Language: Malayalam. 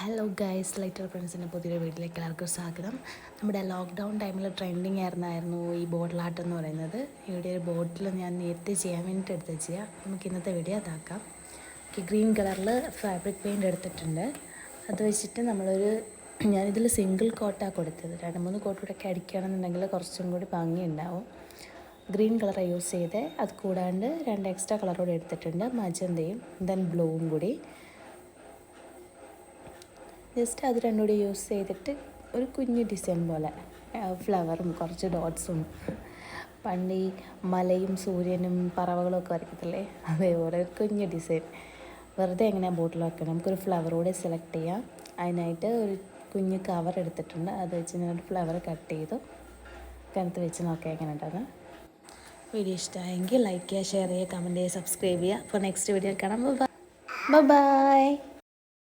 ഹലോ ഗൈസ്, ലൈറ്റർ ഫ്രണ്ട്സിൻ്റെ പുതിയൊരു വീട്ടിലേക്ക് എല്ലാവർക്കും സ്വാഗതം. നമ്മുടെ ലോക്ക്ഡൗൺ ടൈമിൽ ട്രെൻഡിങ് ആയിരുന്നായിരുന്നു ഈ ബോട്ടിൽ ആർട്ട് എന്ന് പറയുന്നത്. ഇവിടെ ഒരു ബോട്ടിൽ ഞാൻ നേരത്തെ ചെയ്യാൻ വേണ്ടിയിട്ട് എടുത്ത് വെച്ചാൽ നമുക്ക് ഇന്നത്തെ വീഡിയോ അതാക്കാം. ഗ്രീൻ കളറിൽ ഫാബ്രിക് പെയിൻ്റ് എടുത്തിട്ടുണ്ട്. അത് വെച്ചിട്ട് ഞാനിതിൽ സിംഗിൾ കോട്ടാണ് കൊടുത്തത്. 2-3 കോട്ടൂടെയൊക്കെ അടിക്കുകയാണെന്നുണ്ടെങ്കിൽ കുറച്ചും കൂടി ഭംഗിയുണ്ടാവും. ഗ്രീൻ കളറാണ് യൂസ് ചെയ്തത്. അത് കൂടാണ്ട് 2 എക്സ്ട്രാ കളറോടെ എടുത്തിട്ടുണ്ട്, മജന്തയും ദെൻ ബ്ലൂവും കൂടി. ജസ്റ്റ് അത് രണ്ടും കൂടി യൂസ് ചെയ്തിട്ട് ഒരു കുഞ്ഞു ഡിസൈൻ പോലെ ഫ്ലവറും കുറച്ച് ഡോട്ട്സും, പണ്ട് ഈ മലയും സൂര്യനും പറവകളും ഒക്കെ വരയ്ക്കത്തില്ലേ, അതേപോലെ ഒരു കുഞ്ഞു ഡിസൈൻ വെറുതെ എങ്ങനെ ബോട്ടിൽ വെക്കണം. നമുക്കൊരു ഫ്ലവർ കൂടെ സെലക്ട് ചെയ്യാം. അതിനായിട്ട് ഒരു കുഞ്ഞ് കവർ എടുത്തിട്ടുണ്ട്. അത് വെച്ച് ഞാനൊരു ഫ്ലവർ കട്ട് ചെയ്തു. കനത്ത് വെച്ച് നോക്കാം എങ്ങനെ ഉണ്ടാകും. വീഡിയോ ഇഷ്ടമായെങ്കിൽ ലൈക്ക് ചെയ്യുക, ഷെയർ ചെയ്യുക, കമൻറ്റ് ചെയ്യുക, സബ്സ്ക്രൈബ് ചെയ്യുക. അപ്പോൾ നെക്സ്റ്റ് വീഡിയോ കാണാം. ബൈ.